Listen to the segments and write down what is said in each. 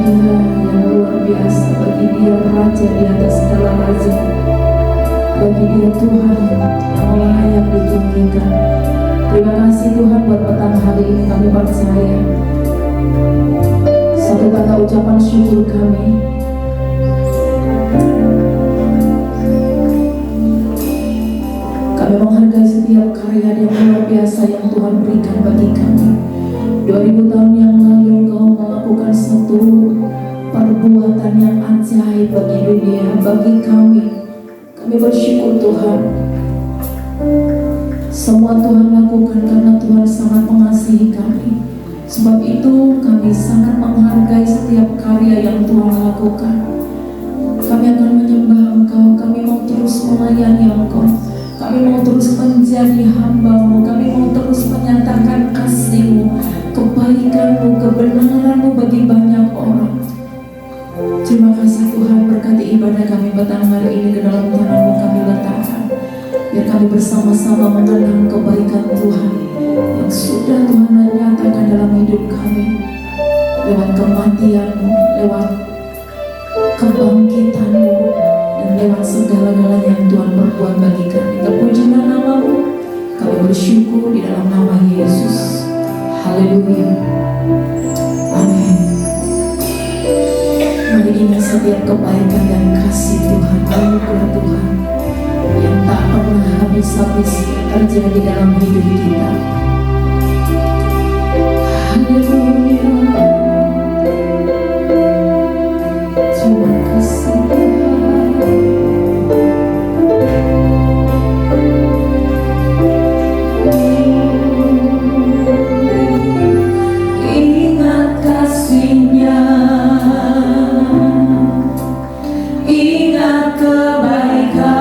Dia yang luar biasa, bagi Dia Raja di atas segala raja, bagi Dia Tuhan yang layak ditinggikan. Terima kasih Tuhan buat petang hari ini. Kami percaya satu kata ucapan syukur kami, kami menghargai setiap karya yang luar biasa yang Tuhan berikan bagi kami. 2000 tahun yang lalu Engkau melakukan satu perbuatan yang ajaib bagi dunia, bagi kami. Kami bersyukur Tuhan. Semua Tuhan lakukan karena Tuhan sangat mengasihi kami. Sebab itu kami sangat menghargai setiap karya yang Tuhan lakukan. Kami akan menyembah Engkau, kami mau terus melayani Engkau, kami mau terus menjadi hamba-Mu, kami mau terus menyatakan kasih-Mu, kebaikan-Mu, kebenaran-Mu bagi banyak orang. Terima kasih Tuhan, berkati ibadah kami petang hari ini, ke dalam tangan-Mu kami letakkan. Biar kami bersama-sama mengenang kebaikan Tuhan yang sudah Tuhan nyatakan dalam hidup kami, lewat kematian-Mu, lewat kebangkitan-Mu, dan lewat segala-galanya yang Tuhan perbuat bagi kami. Terpujilah nama-Mu, kami bersyukur di dalam nama Yesus. Haleluya. Amin. Mari ingat setiap kebaikan dan kasih Tuhan, anugerah Tuhan yang tak pernah habis-habis terjadi dalam hidup kita. Haleluya. Terima kasih Tuhan. Ingat kasih-Nya, ingat kebaikan-Nya.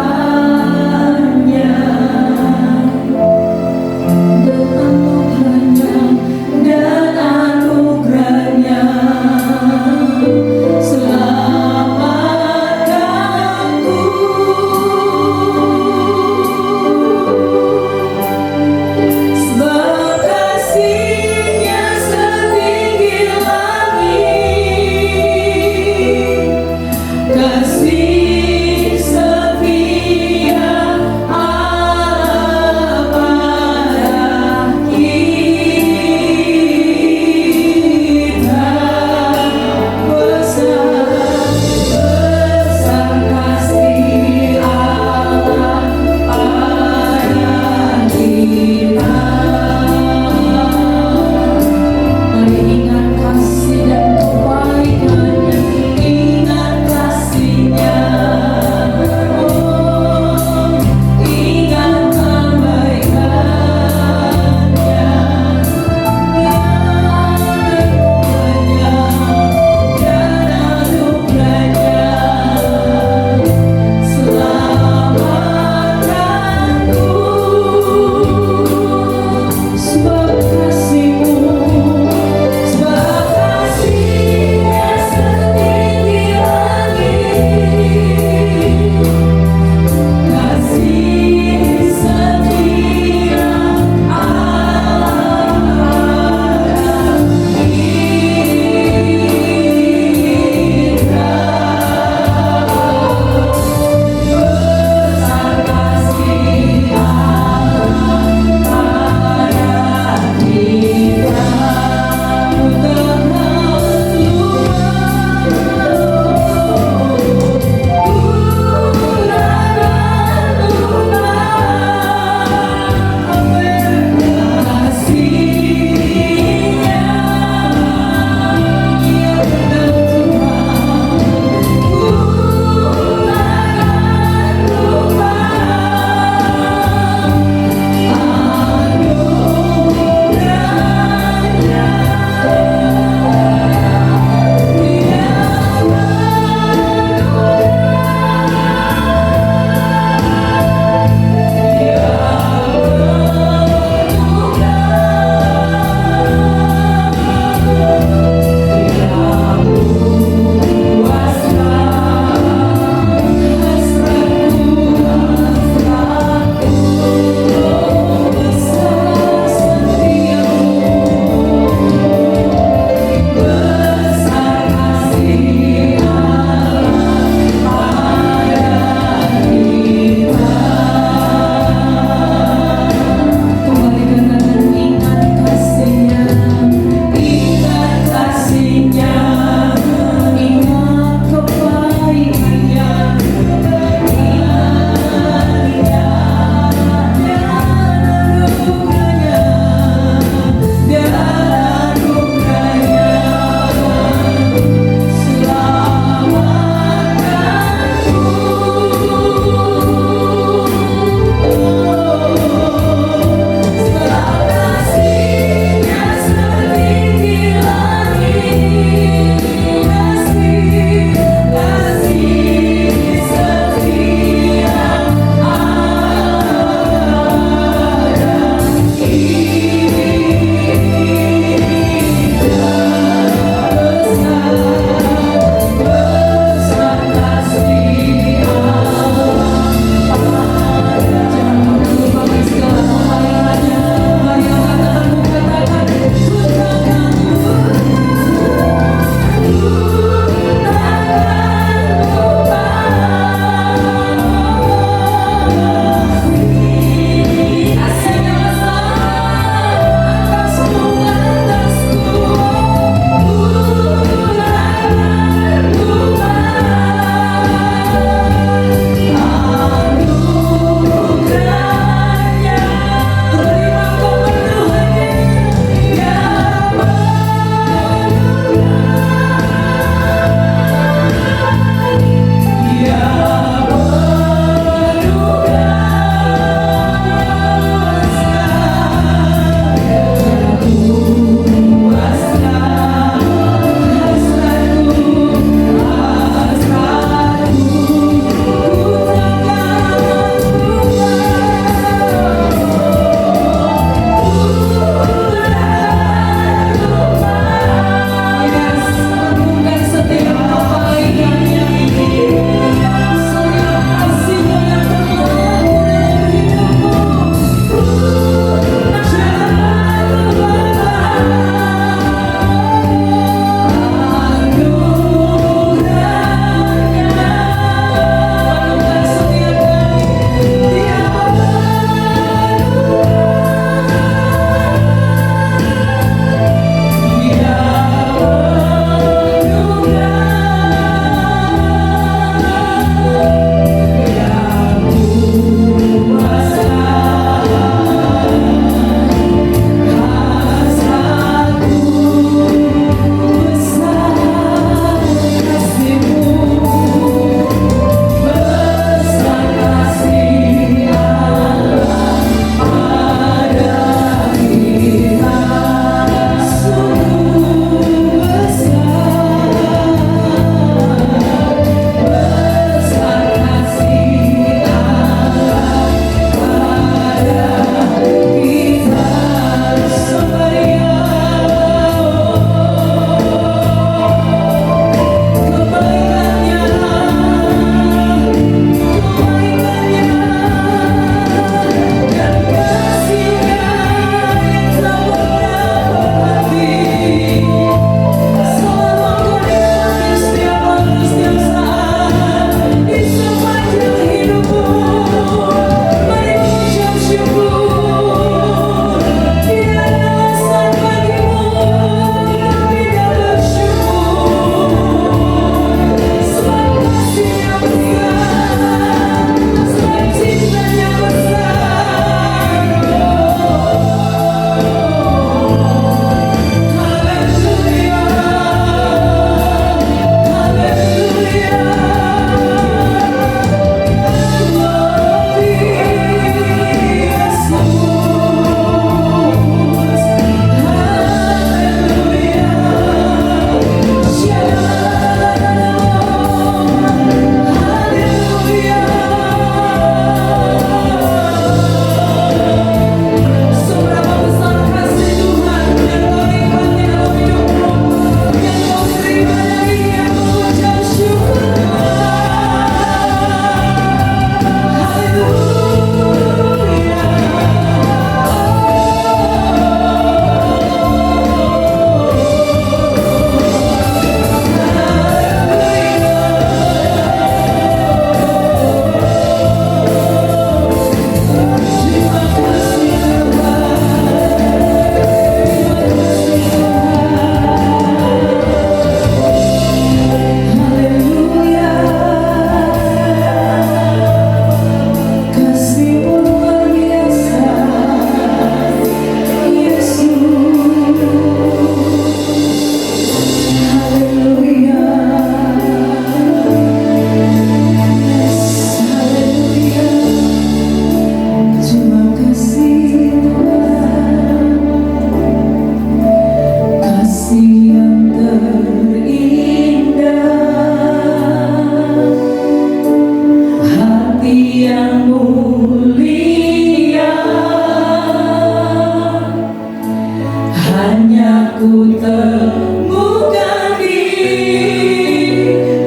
hanya ku temukan di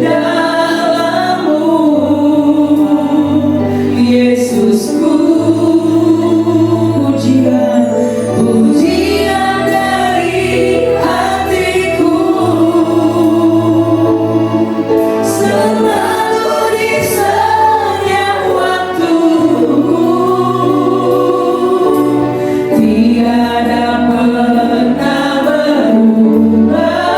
dalam-Mu, Yesusku. Pujian, pujian dari hatiku selalu di setiap waktuku, tiada pernah berubah.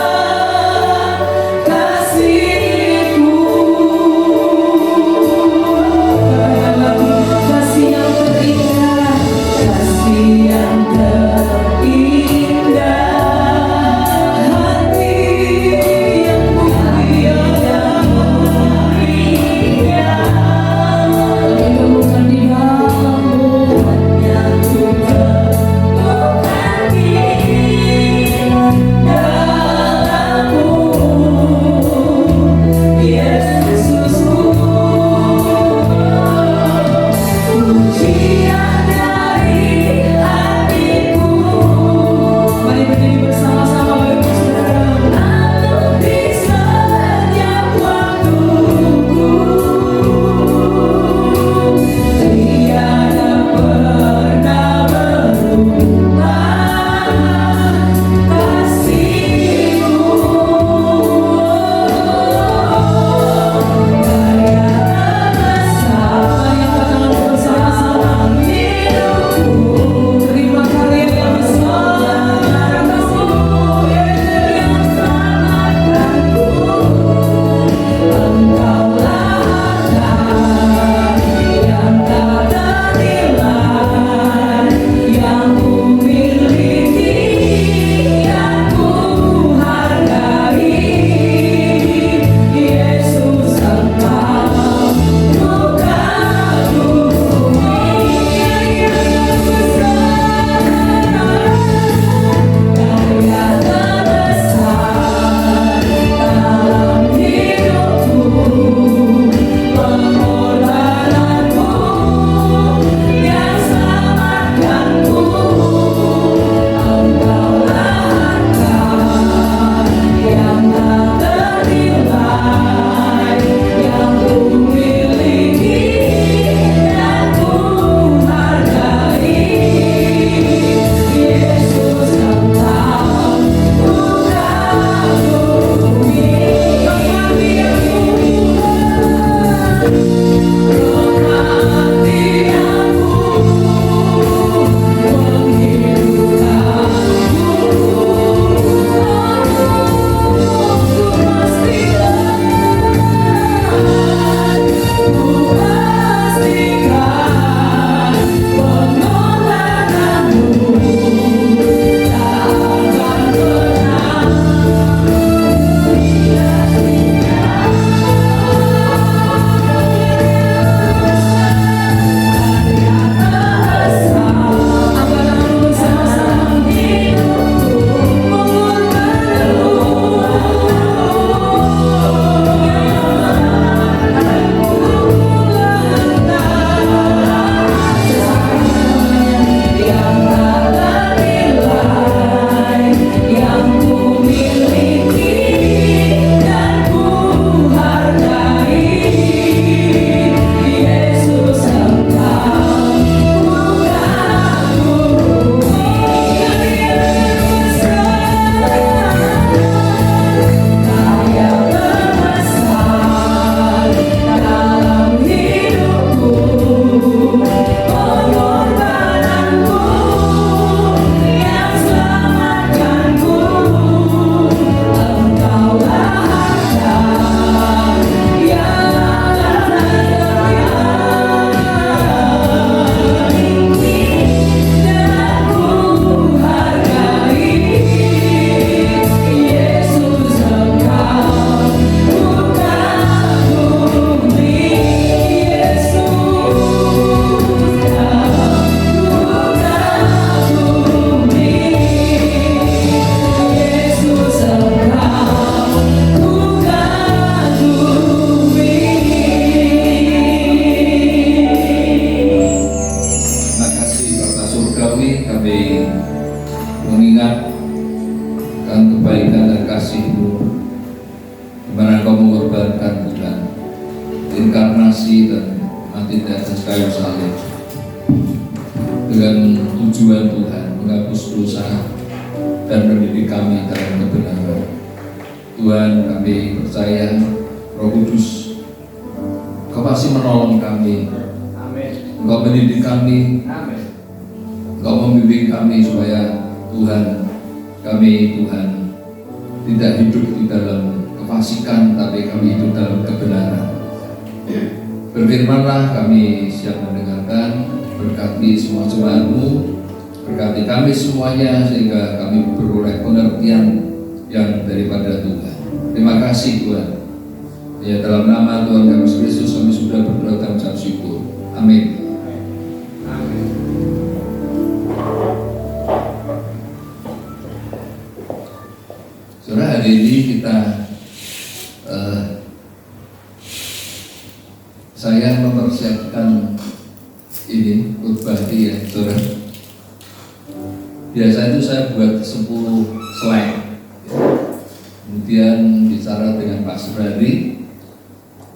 tentang kebaikan dan kasih-Mu, di mana Engkau mengorbankan bulan inkarnasi dan mati di atas kayu salib dengan tujuan Tuhan menghapus dosa dan mendidik kami dalam kebenaran. Tuhan, kami percaya Roh Kudus, Engkau pasti menolong kami. Engkau mendidik kami. Engkau membimbing kami supaya Tuhan, tidak hidup di dalam kefasikan, tapi kami hidup dalam kebenaran. Berfirmanlah, kami siap mendengarkan. Berkati semua jemaat-Mu, berkati kami semuanya, sehingga kami beroleh pengertian yang daripada Tuhan. Terima kasih Tuhan. Ya, dalam nama Tuhan kami Yesus Kristus kami sudah berdoa dan ucap syukur. Amin. Saudara, hari ini saya mempersiapkan ini khotbah ya, saudara. Biasa itu saya buat 10 slide, ya. Kemudian bicara dengan Pak Subradi,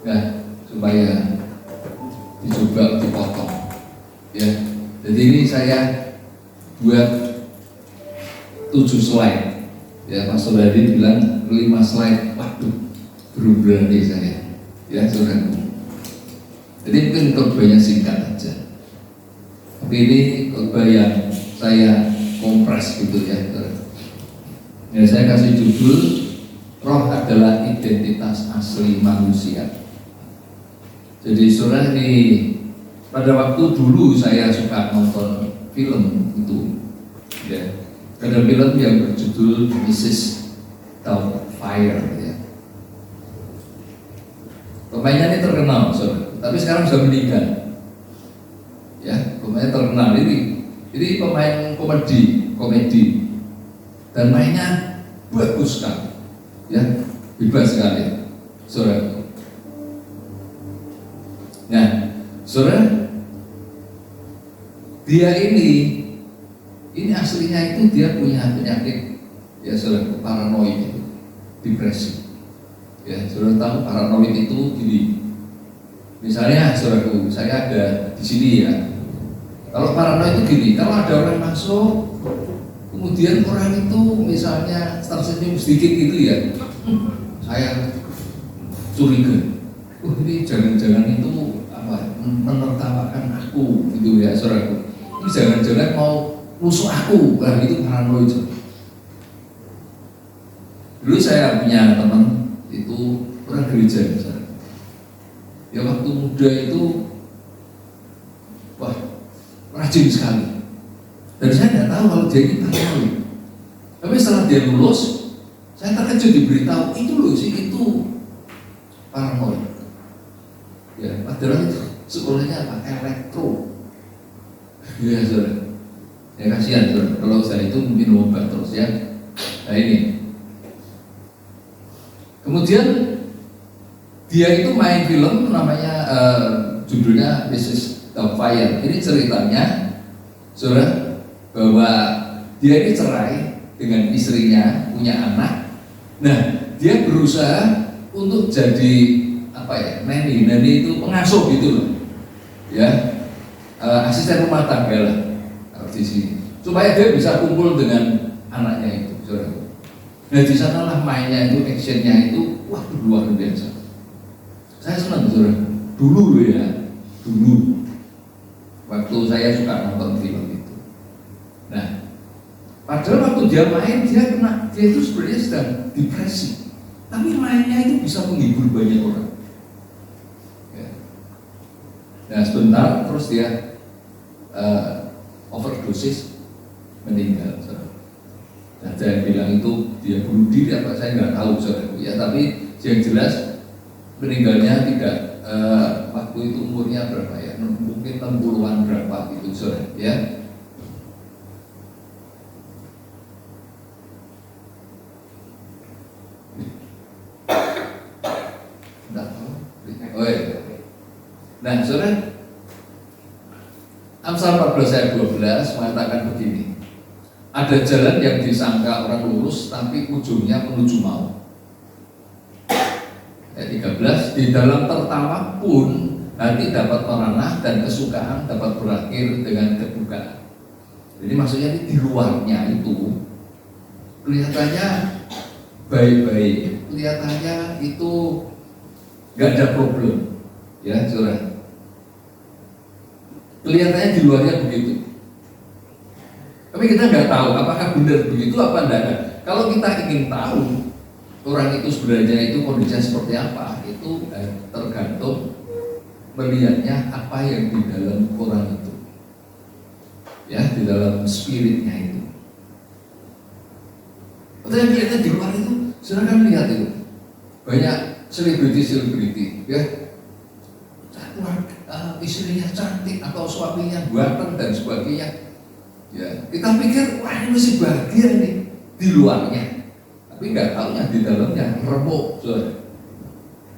ya, supaya dicoba dipotong, ya. Jadi ini saya buat 7 slide, ya. Pak Subradi bilang 5 slide, waduh, belum berani saya, ya, saudara. Jadi mungkin khotbahnya singkat aja. Tapi ini khotbah yang saya kompres gitu ya. Ya, saya kasih judul Roh adalah identitas asli manusia. Jadi saudara, ini pada waktu dulu saya suka nonton film itu, ya. Ada film yang berjudul Mrs. Doubtfire, ya. Pemainnya ini terkenal, saudara. Tapi sekarang sudah meninggal. Ya, pemainnya terkenal ini pemain komedi dan mainnya bagus sekali, ya, bebas sekali, saudara. Nah, saudara, dia ini aslinya itu dia punya penyakit, ya, saudara, paranoid, depresi. Ya, saudara tahu paranoid itu gini. Misalnya, saudaraku, saya ada di sini ya. Kalau paranoid itu gini, kalau ada orang masuk, kemudian orang itu misalnya tersenyum sedikit gitu ya, saya curiga. Ini jangan-jangan itu menertawakan aku, gitu ya, saudaraku. Ini jangan-jangan mau musuh aku, nah itu paranoid. Dulu saya punya teman itu orang gereja, misalnya. Ya, waktu muda itu wah, rajin sekali. Dan saya tidak tahu kalau dia ini paranoid. Tapi setelah dia lulus, saya terkejut diberitahu itu loh sih, itu paranoid. Ya, padahal itu sekolahnya apa? Elektro. Ya, saudara. Ya, kasihan, saudara. Kalau saya itu minum obat terus ya. Nah ini. Kemudian dia itu main film namanya judulnya Mrs. Doubtfire. Ini ceritanya, saudara, bahwa dia ini cerai dengan istrinya, punya anak. Nah, dia berusaha untuk jadi apa ya, neni itu pengasuh gitu loh, ya, asisten rumah tangga lah di sini, supaya dia bisa kumpul dengan anaknya itu, saudara. Nah, di sanalah mainnya itu, actionnya itu, wah, luar biasa. Saya senang, saudara. Dulu waktu saya suka nonton film itu. Nah, padahal waktu dia main, dia itu sebenarnya sedang depresi. Tapi mainnya itu bisa menghibur banyak orang. Ya. Nah, sebentar terus dia overdosis, meninggal, saudara. Nah, saya bilang itu dia bunuh diri apa, saya nggak tahu, saudara. Ya, tapi yang jelas meninggalnya tidak waktu itu umurnya berapa ya, mungkin 60-an berapa gitu, saudara, ya. Oh iya. Nah, saudara, Amsal 14 ayat 12 mengatakan begini. Ada jalan yang disangka orang lurus tapi ujungnya menuju maut. Ayat 13, di dalam tertawa pun hati dapat meranah dan kesukaan dapat berakhir dengan kedukaan. Jadi maksudnya di luarnya itu kelihatannya baik-baik, kelihatannya itu nggak ada problem, ya saudara. Kelihatannya di luarnya begitu. Tapi kita nggak tahu apakah benar begitu apa enggak. Kalau kita ingin tahu orang itu sebenarnya itu kondisinya seperti apa, itu tergantung melihatnya apa yang di dalam orang itu, ya, di dalam spiritnya itu. Atau yang kelihatan di luar itu, silakan lihat itu banyak selebriti, ya, istrinya cantik atau suaminya ganteng dan sebagainya. Ya, kita pikir wah ini masih bahagia nih di luarnya, tapi nggak tahunya di dalamnya remuk, saudara.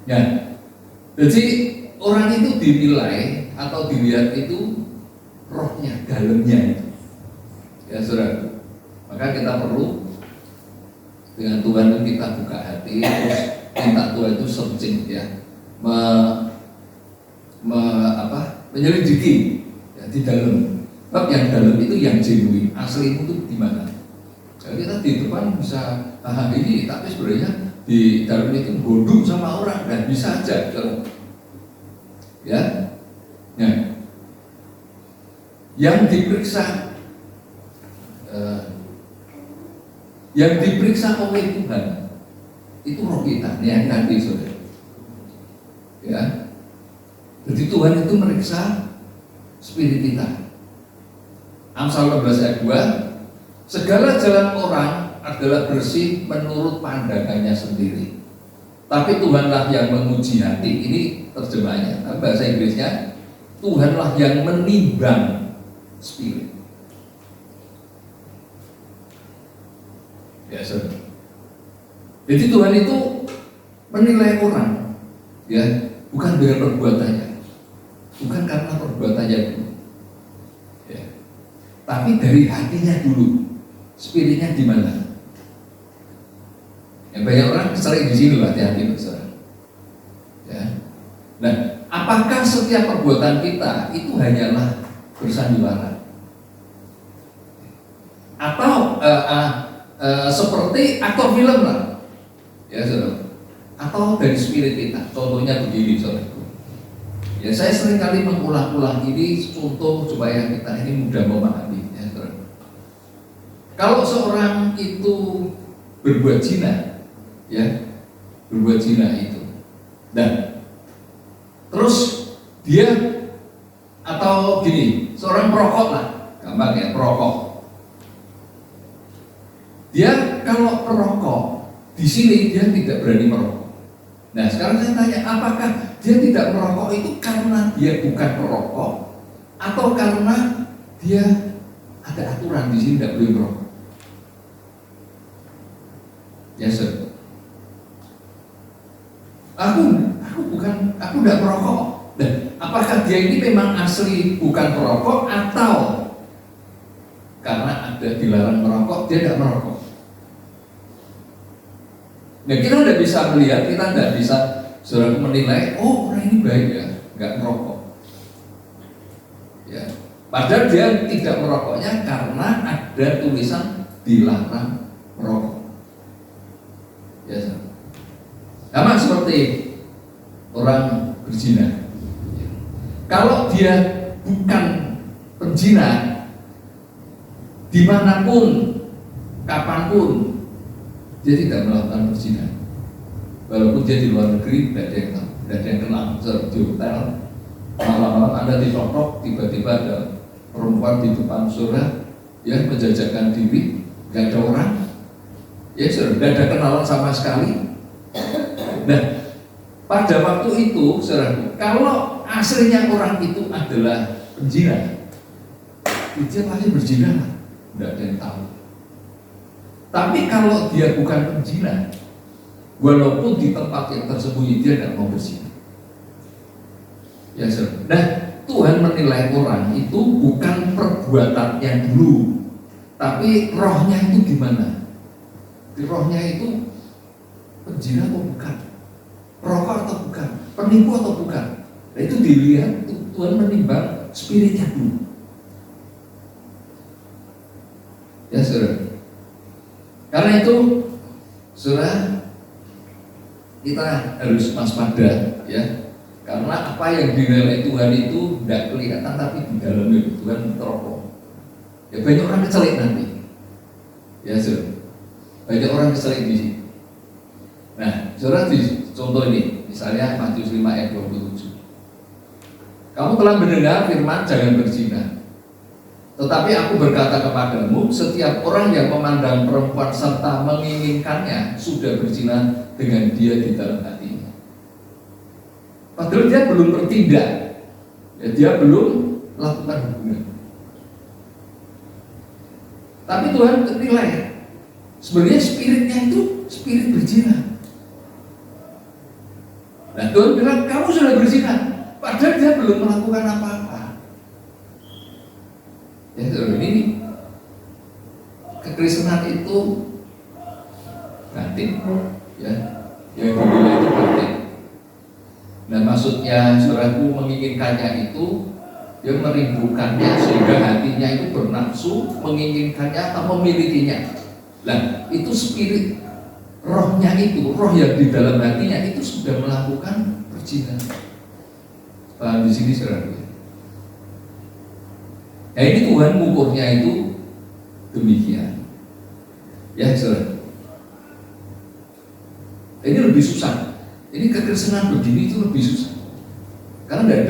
Ya, jadi orang itu dinilai atau dilihat itu rohnya, dalamnya itu. Ya, saudara. Maka kita perlu dengan Tuhan kita buka hati, terus minta Tuhan itu searching, ya, menyelidiki, ya, di dalam. Sebab yang dalam itu yang genuine, asli itu di mana? Jadi kita di depan bisa ini, tapi sebenarnya di dalam itu gondung sama orang, dan bisa aja, ya. Nah, yang diperiksa oleh Tuhan itu roh kita, yang nanti, saudara. Ya, jadi Tuhan itu meriksa spirit kita. Amsal 12 ayat 2, segala jalan orang adalah bersih menurut pandangannya sendiri, tapi Tuhanlah yang menguji hati. Ini terjemahannya, bahasa Inggrisnya, Tuhanlah yang menimbang spirit. Ya, saudara. Jadi Tuhan itu menilai orang, ya, bukan dengan perbuatannya, bukan karena perbuatannya dulu, ya, tapi dari hatinya dulu, spiritnya di mana. Ya, banyak orang sering di sini, hati-hati, saudara. Ya. Nah, apakah setiap perbuatan kita itu hanyalah bersandiwara, atau seperti aktor film lah, ya, saudara, atau dari spirit kita? Contohnya begini, saudara. Ya, saya sering kali mengulang-ulang ini contoh supaya kita ini mudah memahami, ya, saudara. Kalau seorang itu berbuat zina, ya, berbuat zina itu, dan terus dia, atau gini, seorang perokok lah, gampang ya, perokok. Dia kalau perokok di sini dia tidak berani merokok. Nah, sekarang saya tanya, apakah dia tidak merokok itu karena dia bukan perokok, atau karena dia ada aturan di sini tidak boleh merokok? Ya, sir. Aku tidak merokok. Dan apakah dia ini memang asli bukan perokok, atau karena ada dilarang merokok dia tidak merokok? Nah, kita tidak bisa melihat, kita tidak bisa, saudara, menilai, oh orang ini baik ya, nggak merokok. Ya, padahal dia tidak merokoknya karena ada tulisan dilarang merokok. Ya, sama seperti orang berzina. Kalau dia bukan penzina, dimanapun, kapanpun, dia tidak melakukan berzina. Walaupun dia di luar negeri, tidak ada yang kenal. Di hotel, malam-malam Anda ditotok, tiba-tiba ada perempuan di depan saudara, ya, menjajakan diri, nggak ada orang, ya, nggak ada kenalan sama sekali. Nah, pada waktu itu, saudara, kalau aslinya orang itu adalah penzina, dia pasti berzina, tidak ada yang tahu. Tapi kalau dia bukan penzina, walaupun di tempat yang tersembunyi, dia tidak mau berzina. Ya, saudara. Nah, Tuhan menilai orang itu bukan perbuatannya dulu, Tapi rohnya itu gimana? Rohnya itu penjina atau bukan? Perokok atau bukan? Penipu atau bukan? Nah, itu dilihat, Tuhan menimbang spiritnya dulu. Ya saudara. Karena itu saudara, kita harus waspada ya. Karena apa yang dinilai Tuhan itu tidak kelihatan, tapi di dalamnya Tuhan teropong. Ya banyak orang kecelek nanti. Ya saudara. Banyak orang kecelek di sini. Nah, saudara, di contoh ini, misalnya Matius 5 ayat 27. Kamu telah mendengar firman jangan berzina. Tetapi aku berkata kepadamu, setiap orang yang memandang perempuan serta menginginkannya sudah berzina dengan dia di dalam hatinya. Padahal dia belum bertindak, ya, dia belum melakukan hubungan. Tapi Tuhan nilai, sebenarnya spiritnya itu spirit berzina. Nah, Tuhan bilang kamu sudah berzina, padahal dia belum melakukan apa-apa. Ya, ini kekristenan itu batin, ya, yang berbeda itu batin. Nah, maksudnya saudaraku menginginkannya itu, dia merindukannya sehingga hatinya itu bernafsu menginginkannya atau memilikinya. Nah, itu spirit rohnya itu, roh yang di dalam hatinya itu sudah melakukan perzinahan. Paham di sini saudaraku? Ya, ini Tuhan mengukurnya itu demikian. Ya saudara. Ini lebih susah. Ini kekristenan begini itu lebih susah. Karena tidak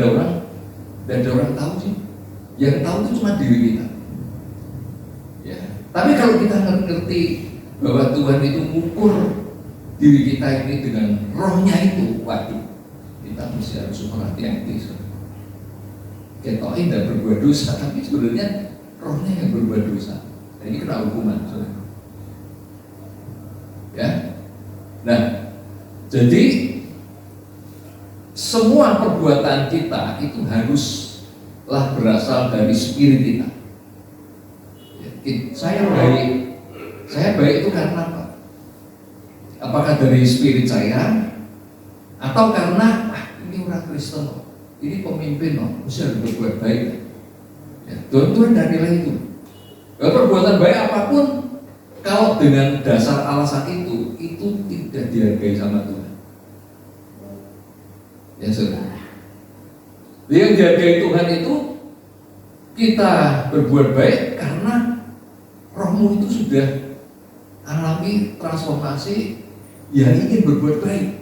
ada orang tahu sih. Yang tahu itu cuma diri kita. Ya. Tapi kalau kita ngerti bahwa Tuhan itu mengukur diri kita ini dengan rohnya itu, waduh, kita mesti harus super hati-hati. Ketoknya tidak berbuat dosa, tapi sebenarnya rohnya yang berbuat dosa. Nah, ini kena hukuman, saudara. Ya, nah, jadi semua perbuatan kita itu haruslah berasal dari spirit kita. Ya, saya baik itu karena apa? Apakah dari spirit saya, atau karena ini orang Kristen? Ini pemimpin mesti harus berbuat baik. Ya, Tuhan tidak nilai itu. Perbuatan baik apapun, kalau dengan dasar alasan itu tidak dihargai sama Tuhan. Ya saudara. Yang dihargai Tuhan itu kita berbuat baik karena rohmu itu sudah alami transformasi yang ingin berbuat baik.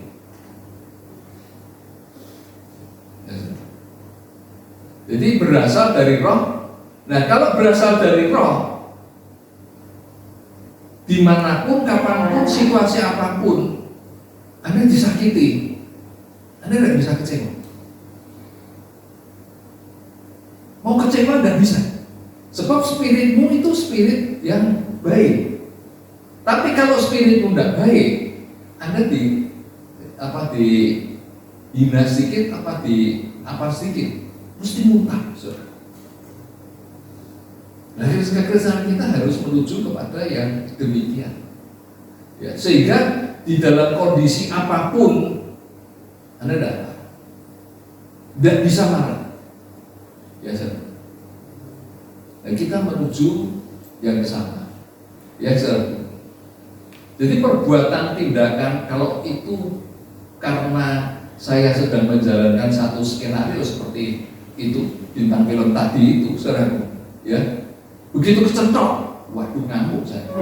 Jadi berasal dari roh. Nah, kalau berasal dari roh, dimanapun, kapanpun, situasi apapun, Anda disakiti, Anda tidak bisa kecewa. Mau kecewa tidak bisa, sebab spiritmu itu spirit yang baik. Tapi kalau spiritmu tidak baik, Anda dihina sedikit, apa sedikit, mesti muntah, saudara. Nah, kekristenan kita harus menuju kepada yang demikian. Ya, sehingga di dalam kondisi apapun Anda tidak bisa marah. Ya, saudara. Dan kita menuju yang kesana. Ya, saudara. Jadi perbuatan tindakan kalau itu karena saya sedang menjalankan satu skenario seperti itu bintang film tadi itu, saudara, ya, begitu kecentok, waduh ngamuk saya.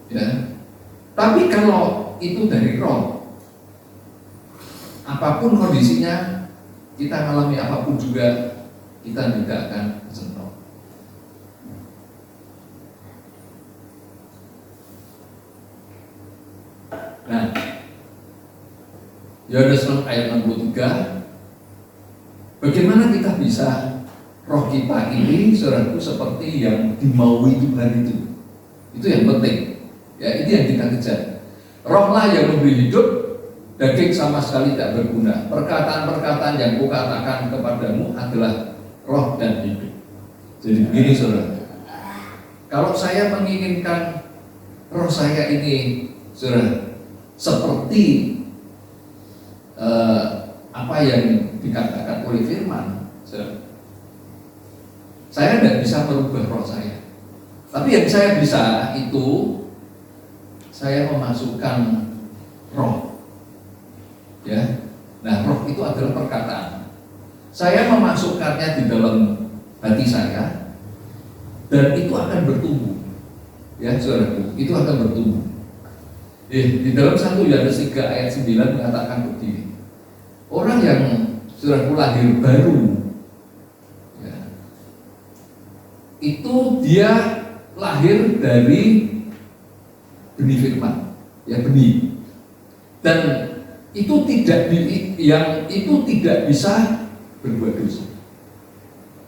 Ya, tapi kalau itu dari roh, apapun kondisinya, kita mengalami apapun juga, kita tidak akan kecentok. Nah, Yohanes 6 ayat 63. Bagaimana kita bisa roh kita ini, saudaraku, seperti yang dimaui Tuhan itu? Itu yang penting. Ya, itu yang kita kejar. Rohlah yang memberi hidup, daging sama sekali tidak berguna. Perkataan-perkataan yang kukatakan kepadamu adalah roh dan hidup. Jadi begini saudara, kalau saya menginginkan roh saya ini saudara seperti apa yang dikatakan oleh firman, saudara, saya tidak bisa merubah roh saya. Tapi yang saya bisa itu saya memasukkan roh, ya. Nah, roh itu adalah perkataan. Saya memasukkannya di dalam hati saya, dan itu akan bertumbuh, ya saudaraku, itu akan bertumbuh. Di dalam 1 Yohanes 3 ayat 9 mengatakan begini, orang yang saudaraku lahir baru, ya, itu dia lahir dari benih firman, ya benih, dan itu tidak bisa berbuat dosa.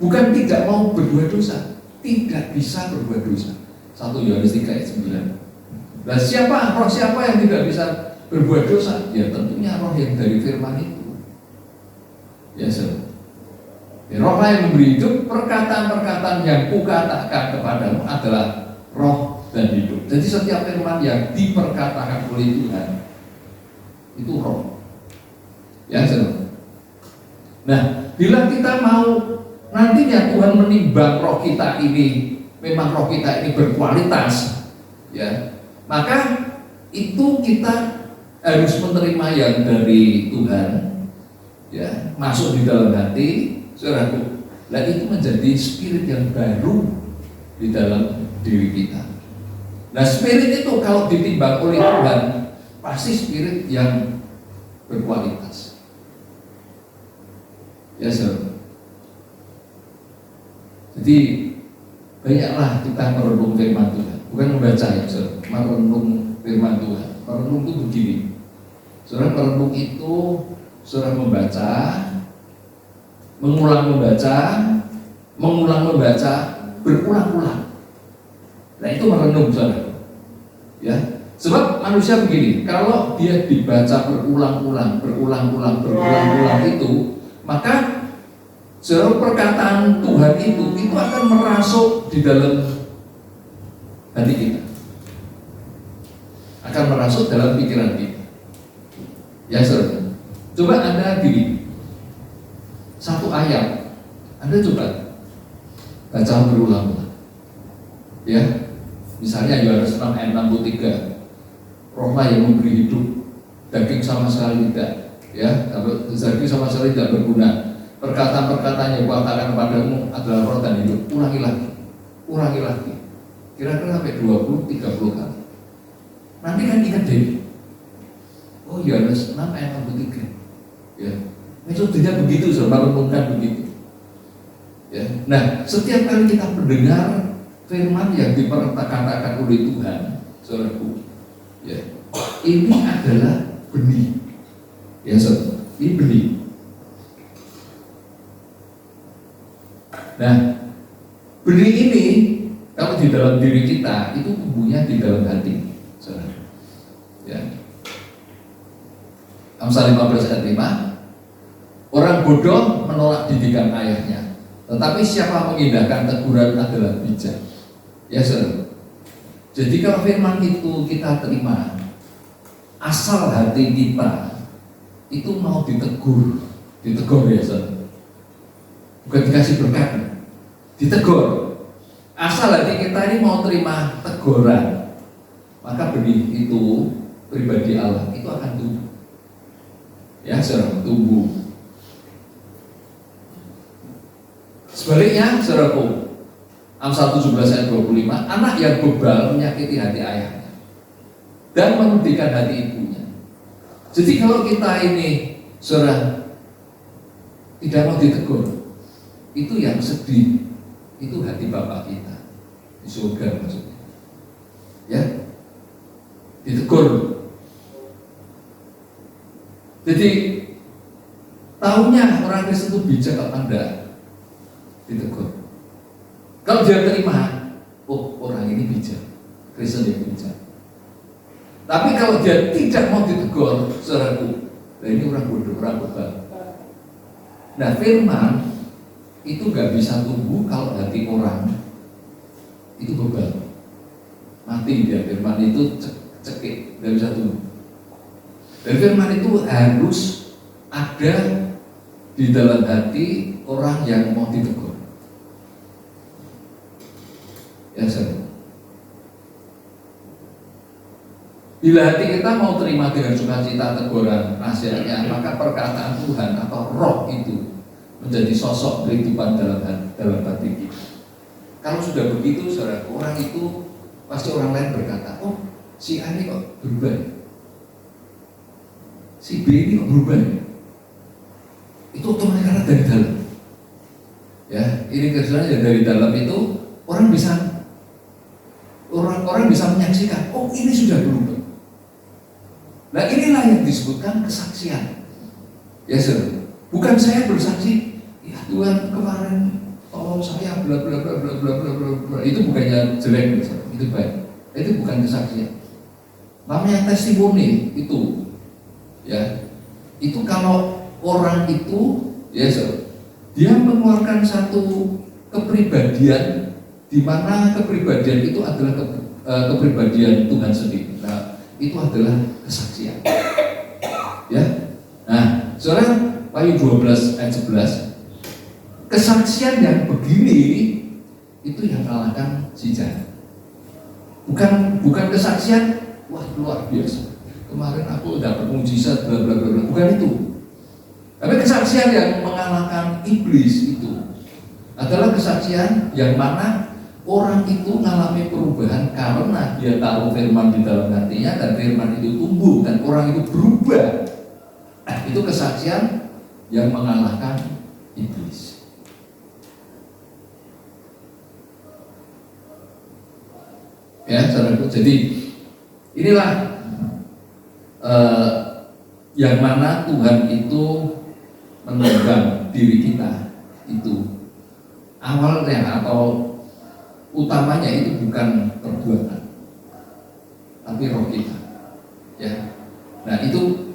Bukan tidak mau berbuat dosa, tidak bisa berbuat dosa. 1 Yohanes 3 ayat 9. Nah, roh siapa yang tidak bisa berbuat dosa? Ya tentunya roh yang dari firman itu. Ya saudara. Ya, roh yang memberi hidup, perkataan-perkataan yang kukatakan kepadamu adalah roh dan hidup. Jadi setiap firman yang diperkatakan oleh Tuhan itu roh. Ya saudara. Nah, bila kita mau nantinya Tuhan menimbang roh kita ini, memang roh kita ini berkualitas, ya, maka itu kita harus menerima yang dari Tuhan, ya, masuk di dalam hati, saudaraku. Dan itu menjadi spirit yang baru di dalam diri kita. Nah, spirit itu kalau ditimbang oleh Tuhan pasti spirit yang berkualitas. Ya, saudara. Jadi banyaklah kita merenung firman Tuhan, bukan membaca ya, saudara. Merenung firman Tuhan. Merenung itu begini, saudara. Merenung itu saudara membaca, mengulang membaca, berulang-ulang. Nah, itu merenung, saudara. Ya, sebab manusia begini, kalau dia dibaca berulang-ulang itu, maka seluruh perkataan Tuhan itu akan merasuk di dalam hati kita, akan merasuk dalam pikiran kita. Ya saudara, coba Anda gini, satu ayat Anda coba baca berulang-ulang, ya. Misalnya Yohanes 6 ayat 63, rohlah yang memberi hidup, daging sama sekali tidak, ya, daging sama sekali tidak berguna. Perkataan-perkataan yang kuatakan kepadamu adalah roh dan hidup. Ulangi lagi. Kira-kira sampai 20-30 kali. Nanti kan ingat deh. Oh, Yohanes 6 ayat 63. Ya. Metodenya begitu, saudara, merenungkan begitu. Ya. Nah, setiap kali kita mendengar firman yang diperkatakan oleh Tuhan, saudaraku, ya, ini adalah benih. Ya, saudara, ini benih. Nah, benih ini kalau di dalam diri kita itu tumbuhnya di dalam hati, saudara. Ya. Amsal 15 ayat 5, orang bodoh menolak didikan ayahnya, tetapi siapa mengindahkan teguran adalah bijak. Ya saudara. Jadi kalau firman itu kita terima, asal hati kita itu mau ditegur ya saudara. Bukan dikasih berkat, ditegur. Asal hati kita ini mau terima teguran, maka benih itu pribadi Allah itu akan tumbuh. Ya saudara, tumbuh. Sebaliknya, saudaraku, Amsal 17 ayat 25, anak yang bebal menyakiti hati ayahnya dan merugikan hati ibunya. Jadi kalau kita ini, saudara, tidak mau ditegur, itu yang sedih, itu hati Bapak kita di surga maksudnya. Ya, ditegur. Jadi tahunya orang Kristen itu bijak atau enggak, ditegur. Kalau dia terima, oh orang ini bijak, Kristen yang bijak. Tapi kalau dia tidak mau ditegur, saudaraku, nah ini orang bodoh, orang bebal. Nah, firman itu nggak bisa tumbuh kalau hati orang itu bebal, mati dia. Firman itu cekik, nggak bisa tumbuh. Dan firman itu harus ada di dalam hati orang yang mau ditegur. Ya, saudara. Bila hati kita mau terima dengan sukacita teguran nasihatnya, maka perkataan Tuhan atau roh itu menjadi sosok kehidupan dalam hati kita. Kalau sudah begitu, saudara, orang itu pasti orang lain berkata, oh si A ini kok berubah, si B ini kok berubah. Itu otomatis karena dari dalam. Ya, ini kerjanya dari dalam itu orang bisa menyaksikan, oh ini sudah berubah. Nah inilah yang disebutkan kesaksian. Ya saudara, bukan saya bersaksi, ya Tuhan kemarin tolong saya bla bla bla bla bla bla bla. Itu bukannya jelek, itu baik. Itu bukan kesaksian. Namanya testimoni itu. Ya, itu kalau orang itu, ya saudara, dia mengeluarkan satu kepribadian di mana kepribadian itu adalah kepribadian Tuhan sendiri. Nah, itu adalah kesaksian. Ya. Nah, saudara, Wahyu 12 ayat 11. Kesaksian yang begini itu yang kalahkan si jahat. Bukan kesaksian wah luar biasa. Kemarin aku dapat mujizat bla bla bla, bukan itu. Tapi kesaksian yang mengalahkan iblis itu adalah kesaksian yang mana orang itu mengalami perubahan karena dia taruh firman di dalam hatinya dan firman itu tumbuh dan orang itu berubah. Nah, itu kesaksian yang mengalahkan iblis. Ya, saudaraku. Jadi inilah yang mana Tuhan itu menunggang diri kita itu awalnya atau utamanya itu bukan perbuatan, tapi roh kita. Ya, nah itu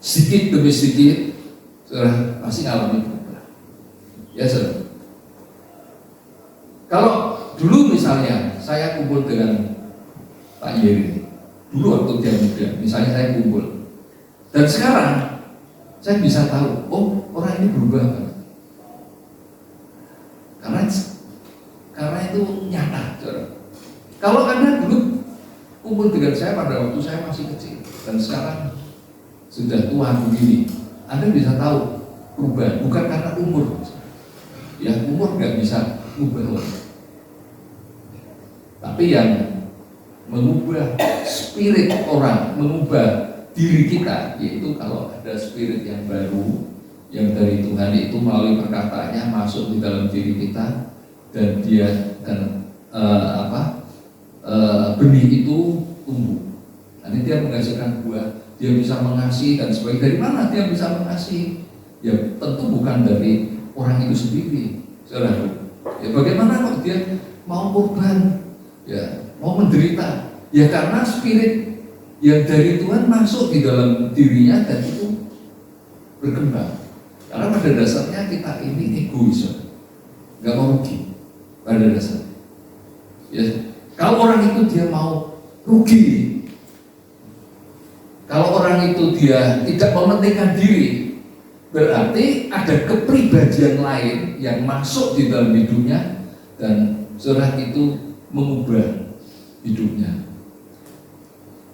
sedikit demi sedikit, saudara pasti ngalami perubahan. Ya saudara. Kalau dulu misalnya saya kumpul dengan Pak Yeri, dulu waktu dia muda, misalnya saya kumpul, dan sekarang saya bisa tahu, oh orang ini berubah kan? Karena itu nyata, saudara. Kalau Anda dulu kumpul dengan saya pada waktu saya masih kecil dan sekarang sudah tua begini, Anda bisa tahu perubahan, bukan karena umur. Ya, umur nggak bisa mengubah orang. Tapi yang mengubah spirit orang, mengubah diri kita, yaitu kalau ada spirit yang baru yang dari Tuhan itu melalui perkataannya masuk di dalam diri kita dan dia benih itu tumbuh. Nanti dia menghasilkan buah, dia bisa mengasihi dan sebagainya. Dari mana dia bisa mengasihi? Ya tentu bukan dari orang itu sendiri, saudara. Ya bagaimana kok dia mau korban, ya mau menderita? Ya karena spirit yang dari Tuhan masuk di dalam dirinya dan itu berkembang. Karena pada dasarnya kita ini egois, nggak mau rugi pada dasarnya. Ya, kalau orang itu dia mau rugi, kalau orang itu dia tidak mementingkan diri, berarti ada kepribadian lain yang masuk di dalam hidupnya dan saudara itu mengubah hidupnya.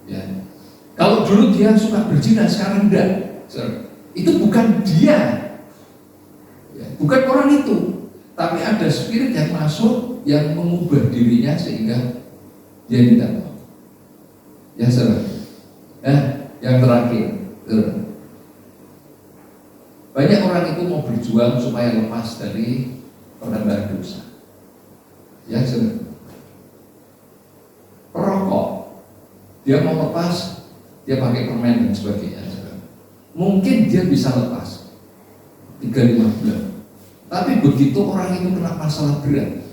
Ya. Kalau dulu dia suka berzina, sekarang enggak. Itu bukan dia, ya, bukan orang itu, tapi ada spirit yang masuk yang mengubah dirinya sehingga dia tidak mau. Ya saudara. Yang terakhir, saudara. Banyak orang itu mau berjuang supaya lepas dari penambahan dosa. Ya saudara. Perokok, dia mau lepas, dia pakai permen dan sebagainya. Mungkin dia bisa lepas 3-5 bulan, tapi begitu orang itu kena masalah berat,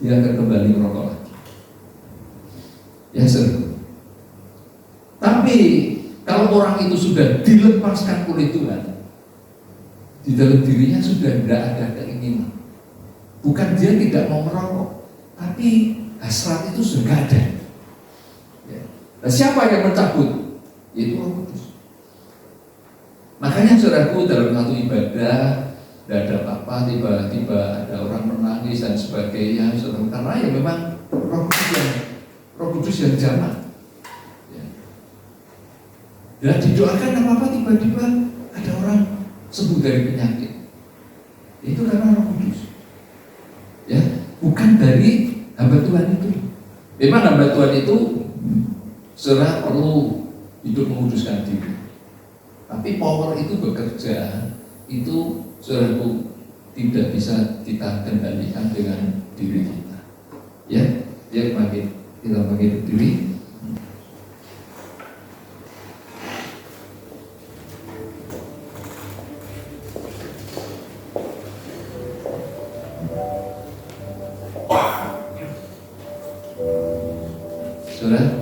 dia akan kembali merokok lagi. Ya saudara. Tapi kalau orang itu sudah dilepaskan oleh Tuhan, di dalam dirinya sudah tidak ada keinginan. Bukan dia tidak mau merokok, tapi hasrat itu sudah tidak ada. Ya. Nah, siapa yang mencabut? Yaitu Roh Kudus. Makanya saudaraku, dalam satu ibadah tidak ada apa-apa, tiba-tiba ada orang menangis dan sebagainya, saudara, karena ya memang Roh Kudus yang jamak. Ya. Dan didoakan apa-apa, tiba-tiba ada orang sembuh dari penyakit. Itu karena Roh Kudus. Ya, bukan dari hamba Tuhan itu. Memang hamba Tuhan itu saudara perlu hidup menguduskan diri. Tapi power itu bekerja itu saudaraku tidak bisa kita kendalikan dengan diri kita. Ya, kita bangkit berdiri. Saudara,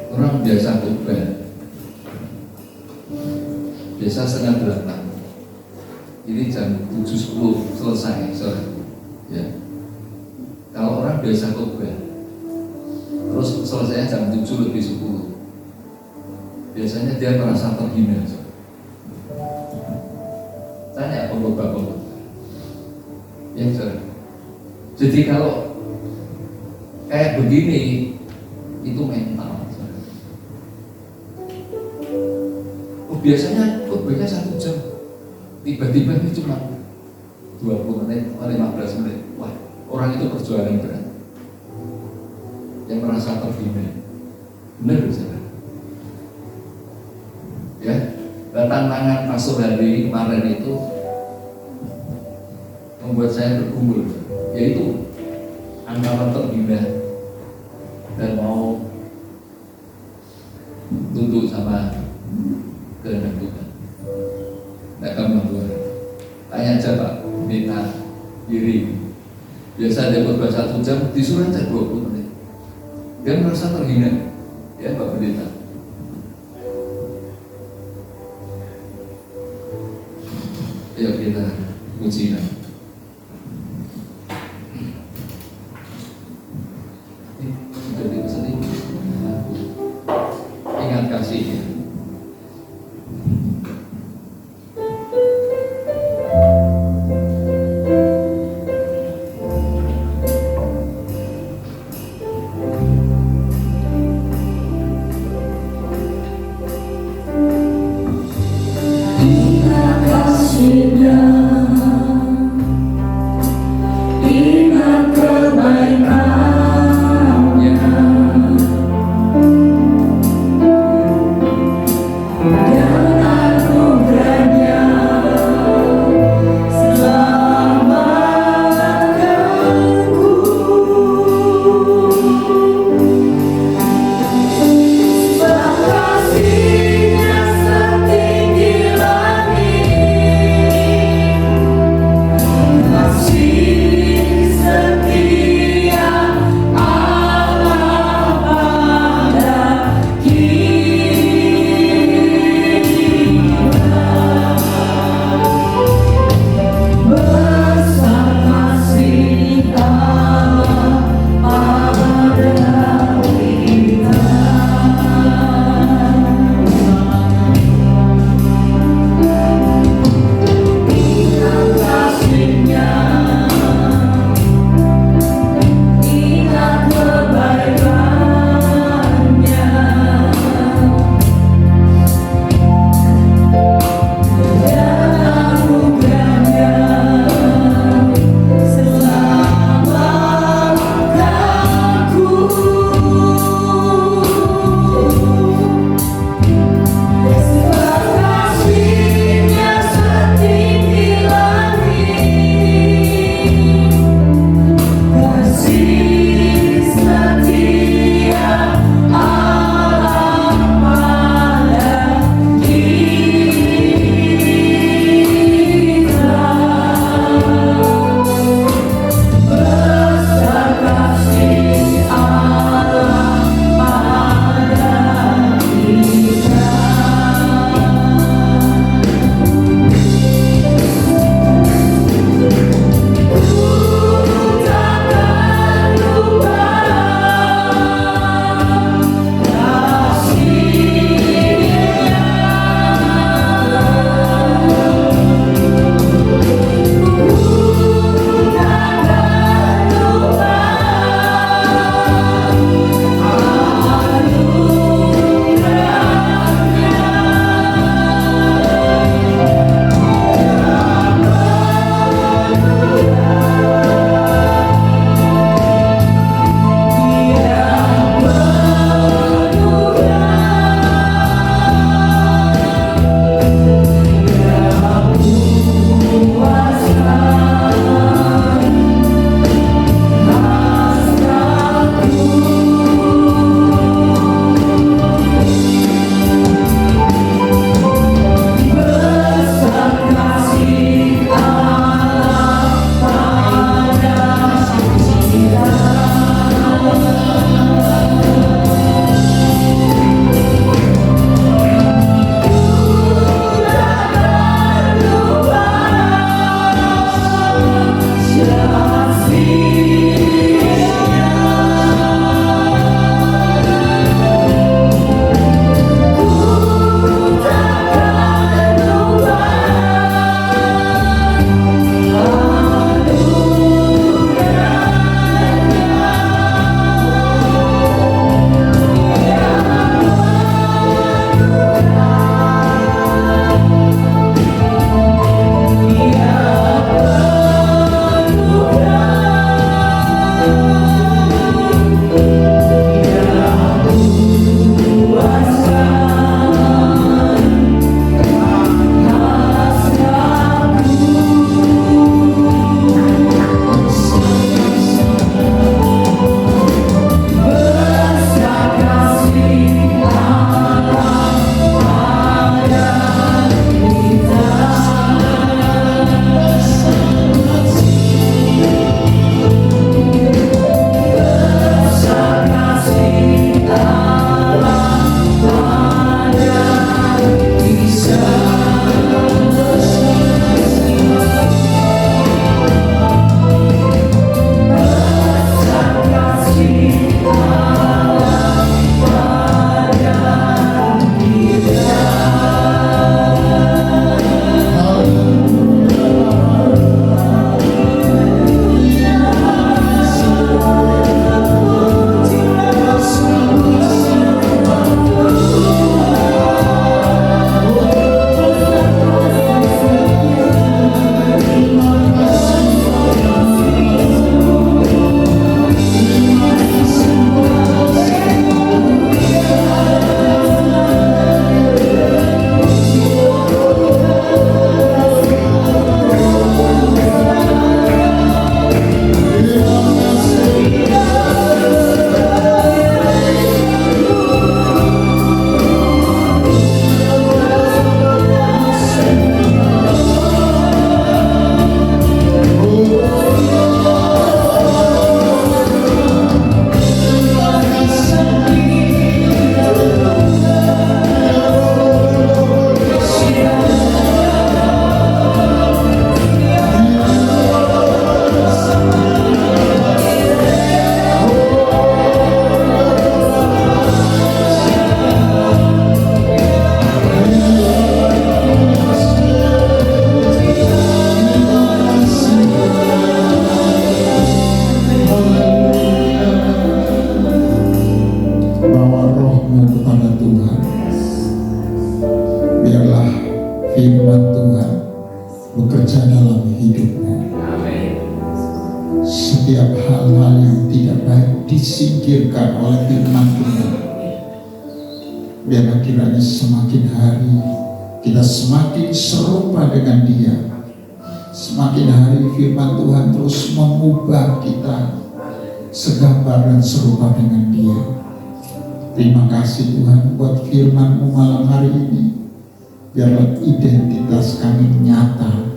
orang biasa khotbah, biasa 7:30. Ini jam 7:10 selesai, saudara. Ya. Kalau orang biasa khotbah, terus selesai jam 7:10, biasanya dia merasa terhina. Tanya pengkhotbah. Ya, saudara. Jadi kalau kayak begini, itu mental. Oh, biasanya khotbahnya 1 jam, tiba-tiba ini cuma 20 menit, 15 menit. Wah, orang itu perjuangan berat, yang merasa terhina. Benar, saudara? Ya, tantangan Pastor hari kemarin itu membuat saya bergumul, yaitu antara terhina dan mau tunduk sama kehendak Tuhan. Tidak gampang, Tuhan. Tanya aja Pak Pendeta Giri. Biasa dia khotbah 1 jam, disuruh aja 20 menit. Dia merasa terhina, ya Pak Pendeta. Ayo kita puji Tuhan. Ingat kasihnya. Ingat kasihnya, ingat kebaikannya. disingkirkan oleh firman Tuhan. Biarlah kiranya semakin hari kita semakin serupa dengan Dia. Semakin hari firman Tuhan terus mengubah kita segambar dan serupa dengan Dia. Terima kasih Tuhan buat firman-Mu malam hari ini. Biarlah identitas kami nyata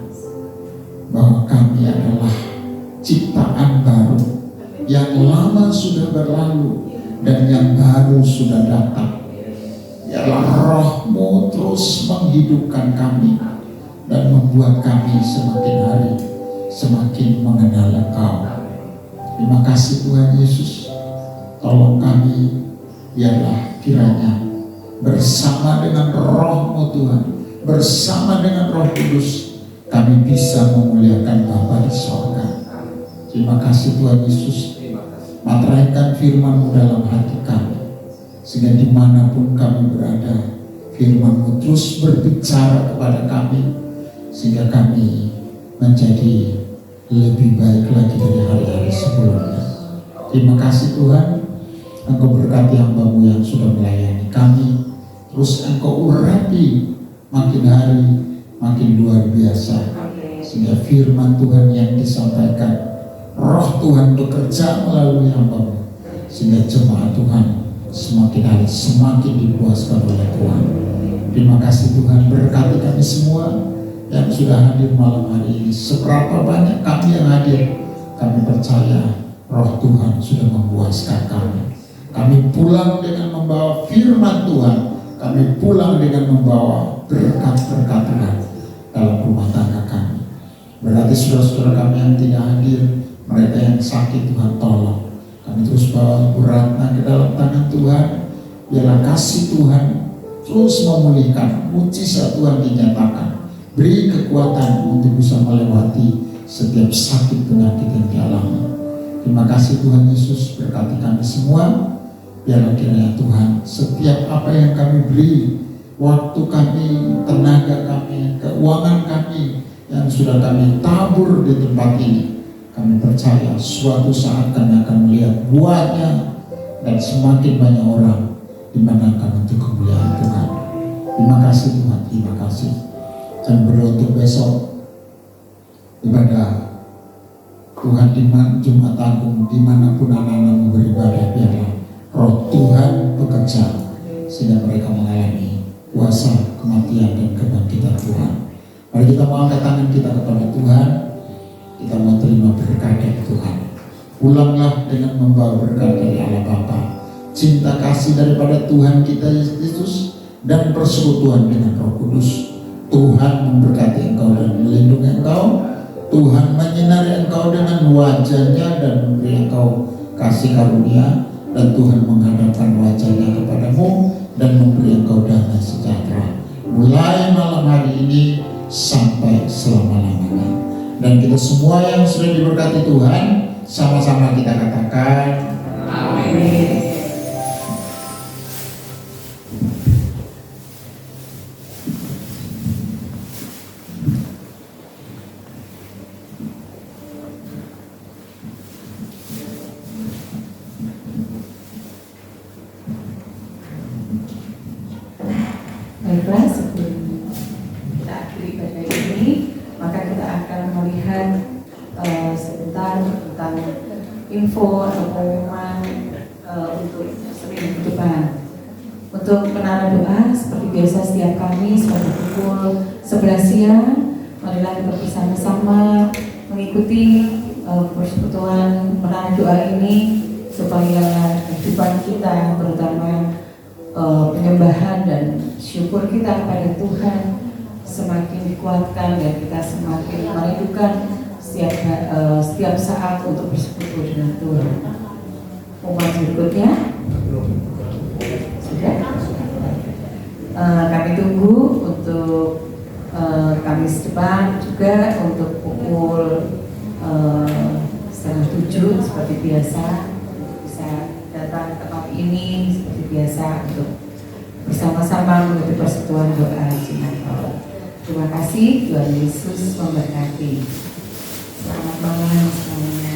bahwa kami adalah ciptaan baru, yang lama sudah berlalu dan yang baru sudah datang. Biarlah Roh-Mu terus menghidupkan kami dan membuat kami semakin hari semakin mengenal Engkau. Terima kasih Tuhan Yesus. Tolong kami, biarlah kiranya bersama dengan Roh-Mu Tuhan, bersama dengan Roh Kudus, kami bisa memuliakan Bapa di sorga. Terima kasih Tuhan Yesus. Materaikan firman-Mu dalam hati kami, sehingga dimanapun kami berada, firman-Mu terus berbicara kepada kami, sehingga kami menjadi lebih baik lagi dari hari-hari sebelumnya. Terima kasih Tuhan. Engkau berkati hamba-Mu yang sudah melayani kami, terus Engkau urapi makin hari makin luar biasa, sehingga firman Tuhan yang disampaikan, Roh Tuhan bekerja melalui hamba-Mu, sehingga jemaat Tuhan semakin hari semakin dipuaskan oleh Tuhan. Terima kasih Tuhan, berkati kami semua yang sudah hadir malam hari ini. Seberapa banyak kami yang hadir, kami percaya Roh Tuhan sudah memuaskan kami. Kami pulang dengan membawa firman Tuhan, kami pulang dengan membawa berkat-berkat Tuhan dalam rumah tangga kami. Berarti saudara-saudara kami yang tidak hadir, mereka yang sakit, Tuhan tolong. Kami terus bawa Ibu Ratna ke dalam tangan Tuhan. Biarlah kasih Tuhan terus memulihkan, mujizat Tuhan dinyatakan. Beri kekuatan untuk bisa melewati setiap sakit penyakit yang dialami. Terima kasih Tuhan Yesus, berkati kami semua. Biarlah kiranya Tuhan, setiap apa yang kami beri, waktu kami, tenaga kami, keuangan kami yang sudah kami tabur di tempat ini, kami percaya suatu saat kami akan melihat buahnya dan semakin banyak orang dimenangkan untuk kemuliaan Tuhan. Terima kasih Tuhan, terima kasih. Dan berdoa untuk besok ibadah Tuhan di Jumat Agung, dimanapun anak-anak beribadah, biarlah Roh Tuhan bekerja sehingga mereka mengalami kuasa kematian dan kebangkitan Tuhan. Mari kita mau angkat tangan kita kepada Tuhan. Kita mau terima berkat dari Tuhan. Pulanglah dengan membawa berkat dari Allah Bapa, cinta kasih daripada Tuhan kita Yesus Kristus, dan persekutuan dengan Roh Kudus. Tuhan memberkati engkau dan melindungi engkau. Tuhan menyinari engkau dengan wajahnya dan memberi engkau kasih karunia, dan Tuhan menghadapkan wajahnya kepadamu dan memberi engkau damai sejahtera mulai malam hari ini sampai selama-lamanya. Dan kita semua yang sudah diberkati Tuhan, sama-sama kita katakan amin. Baiklah, sebelum kita akhiri ibadah ini, maka kita akan melihat sebentar tentang info atau pengumuman untuk seminggu depan. Untuk penara doa seperti biasa setiap Kamis pada pukul 11 siang, marilah kita bersama-sama mengikuti persekutuan penara doa ini supaya kehidupan kita, terutama penyembahan dan syukur kita kepada Tuhan semakin dikuatkan dan kita semakin merindukan setiap saat untuk bersekutu dengan Tuhan. Umat berikutnya sudah kami tunggu untuk Kamis depan juga untuk pukul 6:30 seperti biasa. Bisa datang ke tempat ini seperti biasa untuk bersama-sama mengikuti persekutuan doa Jemaat. Terima kasih, Tuhan Yesus memberkati. Selamat malam semuanya.